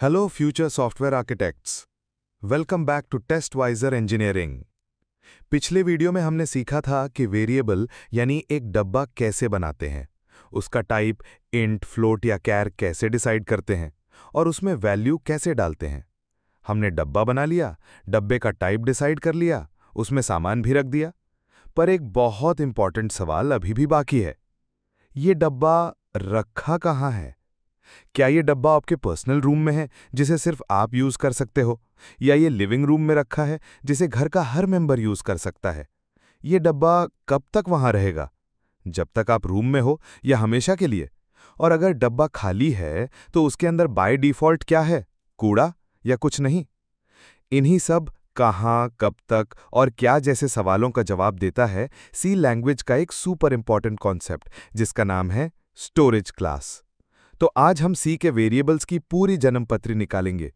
Hello future software architects, welcome back to Testwiser engineering. पिछले video में हमने सीखा था कि वेरिएबल यानी एक डब्बा कैसे बनाते हैं, उसका टाइप इंट, फ्लोट या कैर कैसे डिसाइड करते हैं और उसमें वैल्यू कैसे डालते हैं। हमने डब्बा बना लिया, डब्बे का टाइप डिसाइड कर लिया, उसमें सामान भी रख दिया। पर एक बहुत इंपॉर्टेंट सवाल अभी भी बाकी है, ये डब्बा रखा कहाँ है? क्या ये डब्बा आपके पर्सनल रूम में है जिसे सिर्फ आप यूज कर सकते हो, या ये लिविंग रूम में रखा है जिसे घर का हर मेंबर यूज कर सकता है? ये डब्बा कब तक वहां रहेगा? जब तक आप रूम में हो या हमेशा के लिए? और अगर डब्बा खाली है तो उसके अंदर बाय डिफॉल्ट क्या है, कूड़ा या कुछ नहीं? इन्हीं सब कहां, कब तक और क्या जैसे सवालों का जवाब देता है सी लैंग्वेज का एक सुपर इंपॉर्टेंट कॉन्सेप्ट जिसका नाम है स्टोरेज क्लास। तो आज हम सी के वेरिएबल्स की पूरी जन्मपत्री निकालेंगे।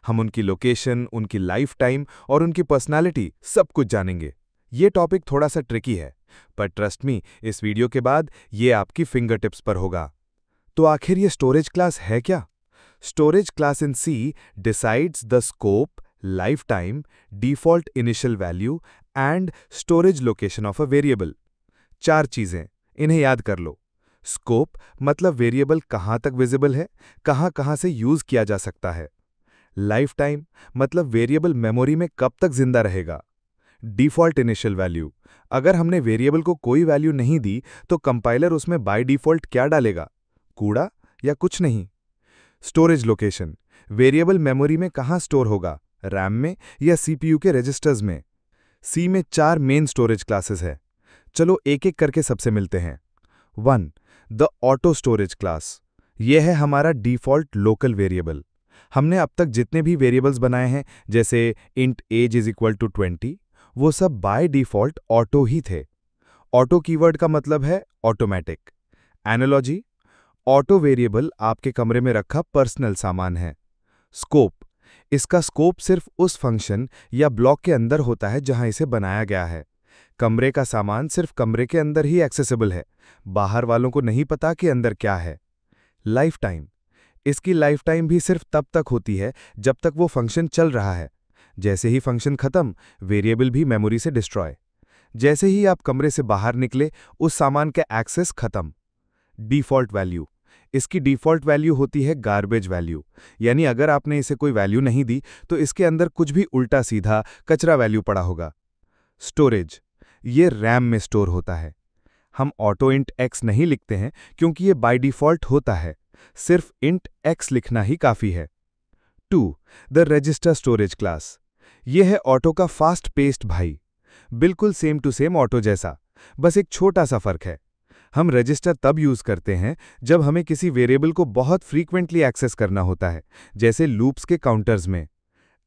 हम उनकी लोकेशन, उनकी लाइफ टाइम और उनकी पर्सनालिटी सब कुछ जानेंगे। ये टॉपिक थोड़ा सा ट्रिकी है, पर ट्रस्ट मी, इस वीडियो के बाद ये आपकी फिंगर टिप्स पर होगा। तो आखिर ये स्टोरेज क्लास है क्या? Storage class in C decides the scope, lifetime, default initial value and storage location of a variable. 4 चीजें, इन्हें याद कर लो। स्कोप मतलब वेरिएबल कहां तक विजिबल है, कहां कहां से यूज किया जा सकता है। लाइफ टाइम मतलब वेरिएबल मेमोरी में कब तक जिंदा रहेगा। डिफॉल्ट इनिशियल वैल्यू, अगर हमने वेरिएबल को कोई वैल्यू नहीं दी तो कंपाइलर उसमें बाय डिफॉल्ट क्या डालेगा, कूड़ा या कुछ नहीं। स्टोरेज लोकेशन, वेरिएबल मेमोरी में कहां स्टोर होगा, रैम में या सीपीयू के रजिस्टर्स में। सी में 4 मेन स्टोरेज क्लासेस है। चलो एक एक करके सबसे मिलते हैं। 1. द ऑटो स्टोरेज क्लास, यह है हमारा डिफॉल्ट लोकल वेरिएबल। हमने अब तक जितने भी वेरिएबल्स बनाए हैं, जैसे int age is equal to 20, वो सब बाय डिफॉल्ट ऑटो ही थे। ऑटो कीवर्ड का मतलब है ऑटोमेटिक। एनालॉजी, ऑटो वेरिएबल आपके कमरे में रखा पर्सनल सामान है। स्कोप, इसका स्कोप सिर्फ उस फंक्शन या ब्लॉक के अंदर होता है जहां इसे बनाया गया है। कमरे का सामान सिर्फ कमरे के अंदर ही एक्सेसिबल है, बाहर वालों को नहीं पता कि अंदर क्या है। लाइफ टाइम, इसकी लाइफ टाइम भी सिर्फ तब तक होती है जब तक वो फंक्शन चल रहा है। जैसे ही फंक्शन खत्म, वेरिएबल भी मेमोरी से डिस्ट्रॉय। जैसे ही आप कमरे से बाहर निकले, उस सामान का एक्सेस खत्म। डिफॉल्ट वैल्यू, इसकी डिफॉल्ट वैल्यू होती है गार्बेज वैल्यू, यानी अगर आपने इसे कोई वैल्यू नहीं दी तो इसके अंदर कुछ भी उल्टा सीधा कचरा वैल्यू पड़ा होगा। स्टोरेज, ये रैम में स्टोर होता है। हम ऑटो इंट एक्स नहीं लिखते हैं क्योंकि ये बाय डिफॉल्ट होता है, सिर्फ इंट एक्स लिखना ही काफी है। 2. द रजिस्टर स्टोरेज क्लास, ये है ऑटो का फास्ट पेस्ट भाई, बिल्कुल सेम टू सेम ऑटो जैसा, बस एक छोटा सा फर्क है। हम रजिस्टर तब यूज करते हैं जब हमें किसी वेरिएबल को बहुत फ्रीक्वेंटली एक्सेस करना होता है, जैसे लूप्स के काउंटर्स में।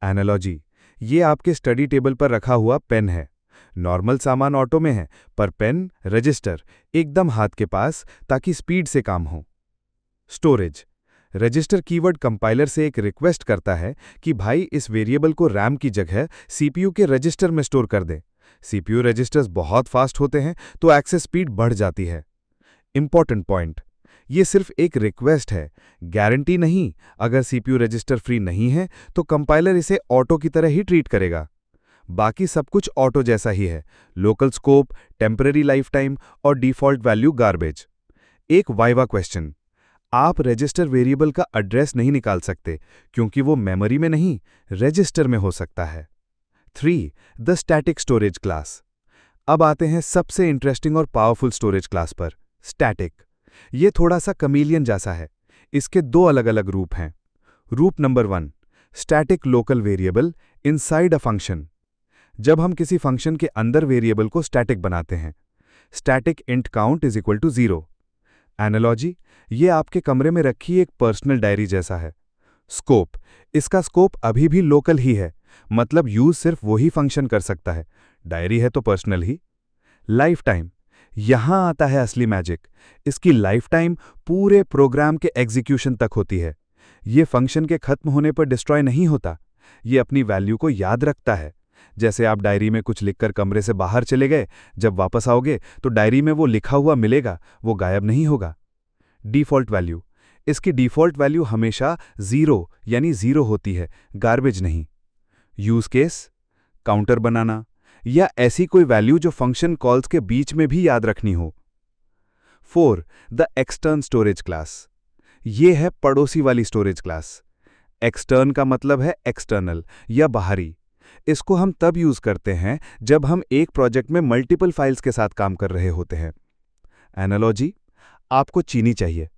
एनालॉजी, ये आपके स्टडी टेबल पर रखा हुआ पेन है। नॉर्मल सामान ऑटो में है, पर पेन, रजिस्टर एकदम हाथ के पास, ताकि स्पीड से काम हो। स्टोरेज, रजिस्टर कीवर्ड कंपाइलर से एक रिक्वेस्ट करता है कि भाई इस वेरिएबल को रैम की जगह सीपीयू के रजिस्टर में स्टोर कर दे। सीपीयू रजिस्टर्स बहुत फास्ट होते हैं तो एक्सेस स्पीड बढ़ जाती है। इंपॉर्टेंट पॉइंट, ये सिर्फ एक रिक्वेस्ट है, गारंटी नहीं। अगर सीपीयू रजिस्टर फ्री नहीं है तो कंपाइलर इसे ऑटो की तरह ही ट्रीट करेगा। बाकी सब कुछ ऑटो जैसा ही है, local scope, temporary life time और डिफॉल्ट वैल्यू गार्बेज। एक वाइवा क्वेश्चन, आप रजिस्टर वेरिएबल का एड्रेस नहीं निकाल सकते क्योंकि वो मेमोरी में नहीं, रजिस्टर में हो सकता है। 3. द स्टैटिक स्टोरेज क्लास, अब आते हैं सबसे इंटरेस्टिंग और पावरफुल स्टोरेज क्लास पर, स्टैटिक। ये थोड़ा सा कमीलियन जैसा है। इसके 2 अलग अलग रूप हैं। रूप number 1, static local variable inside a function, जब हम किसी फंक्शन के अंदर वेरिएबल को स्टैटिक बनाते हैं। Static int count is equal to 0। Analogy, ये आपके कमरे में रखी एक पर्सनल डायरी जैसा है। स्कोप, इसका स्कोप अभी भी लोकल ही है, मतलब यूज सिर्फ वही फंक्शन कर सकता है, डायरी है तो पर्सनल ही। लाइफ टाइम, यहां आता है असली मैजिक। इसकी लाइफ टाइम पूरे प्रोग्राम के एग्जीक्यूशन तक होती है। ये फंक्शन के खत्म होने पर डिस्ट्रॉय नहीं होता, ये अपनी वैल्यू को याद रखता है। जैसे आप डायरी में कुछ लिखकर कमरे से बाहर चले गए, जब वापस आओगे तो डायरी में वो लिखा हुआ मिलेगा, वो गायब नहीं होगा। डिफॉल्ट वैल्यू, इसकी डिफ़ॉल्ट वैल्यू हमेशा 0 यानी 0 होती है, गार्बेज नहीं। यूज़ केस, काउंटर बनाना या ऐसी कोई वैल्यू जो फंक्शन कॉल्स के बीच में भी याद रखनी हो। 4. The extern storage class. ये है पड़ोसी वाली स्टोरेज क्लास। एक्सटर्न का मतलब है एक्सटर्नल या बाहरी। इसको हम तब यूज करते हैं जब हम एक प्रोजेक्ट में मल्टीपल फाइल्स के साथ काम कर रहे होते हैं। एनालॉजी, आपको चीनी चाहिए।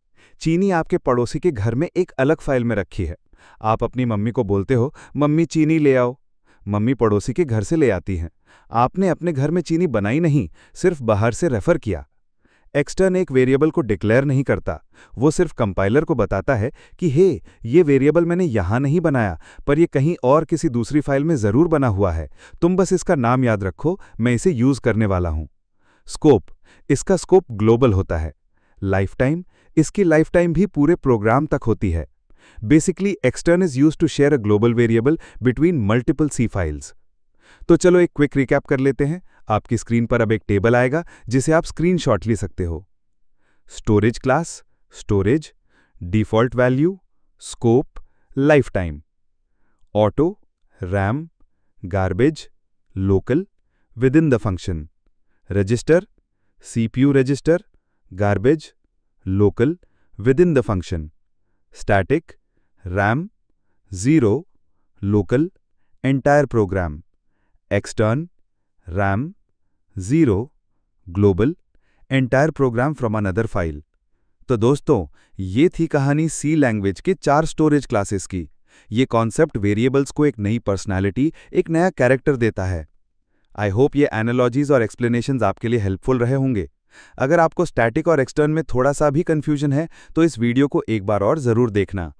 चीनी आपके पड़ोसी के घर में एक अलग फाइल में रखी है। आप अपनी मम्मी को बोलते हो, मम्मी चीनी ले आओ। मम्मी पड़ोसी के घर से ले आती हैं। आपने अपने घर में चीनी बनाई नहीं, सिर्फ बाहर से रेफर किया। एक्सटर्न एक वेरिएबल को डिक्लेयर नहीं करता, वो सिर्फ कंपाइलर को बताता है कि हे, ये वेरिएबल मैंने यहां नहीं बनाया, पर ये कहीं और किसी दूसरी फाइल में जरूर बना हुआ है। तुम बस इसका नाम याद रखो, मैं इसे यूज करने वाला हूं। स्कोप, इसका स्कोप ग्लोबल होता है। लाइफ टाइम, इसकी लाइफ टाइम भी पूरे प्रोग्राम तक होती है। Basically extern is used to share a global variable between multiple C files. तो चलो एक क्विक रिकैप कर लेते हैं। आपकी स्क्रीन पर अब एक टेबल आएगा जिसे आप स्क्रीनशॉट ले सकते हो। Storage class, storage, default value, scope, lifetime, auto, RAM, garbage, local, within the function, register, CPU register, garbage, local, within the function, static, RAM, zero, local, entire program, extern, RAM, 0, global, entire program from another file. तो दोस्तों, ये थी कहानी सी language के 4 storage classes की। ये concept variables को एक नई पर्सनालिटी, एक नया कैरेक्टर देता है। आई होप ये एनालॉजीज और एक्सप्लेनेशंस आपके लिए हेल्पफुल रहे होंगे। अगर आपको स्टैटिक और एक्सटर्न में थोड़ा सा भी कंफ्यूजन है तो इस वीडियो को एक बार और ज़रूर देखना।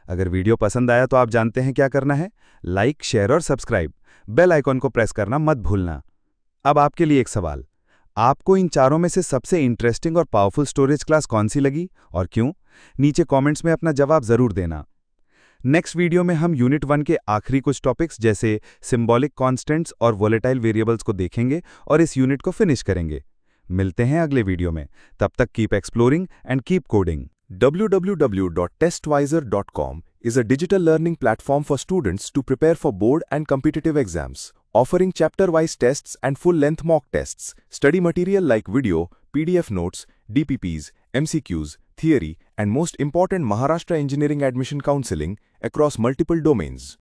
अगर वीडियो पसंद आया तो आप जानते हैं क्या करना है, लाइक, शेयर और सब्सक्राइब। बेल आइकॉन को प्रेस करना मत भूलना। अब आपके लिए एक सवाल, आपको इन चारों में से सबसे इंटरेस्टिंग और पावरफुल स्टोरेज क्लास कौन सी लगी और क्यों? नीचे कमेंट्स में अपना जवाब जरूर देना। नेक्स्ट वीडियो में हम यूनिट 1 के आखिरी कुछ टॉपिक्स जैसे सिंबॉलिक कॉन्स्टेंट्स और वोलेटाइल वेरिएबल्स को देखेंगे और इस यूनिट को फिनिश करेंगे। मिलते हैं अगले वीडियो में। तब तक keep exploring and keep coding. www.testwiser.com is a digital learning platform for students to prepare for board and competitive exams, offering chapter-wise tests and full-length mock tests, study material like video, PDF notes, DPPs, MCQs, theory, and most important Maharashtra Engineering Admission Counseling across multiple domains.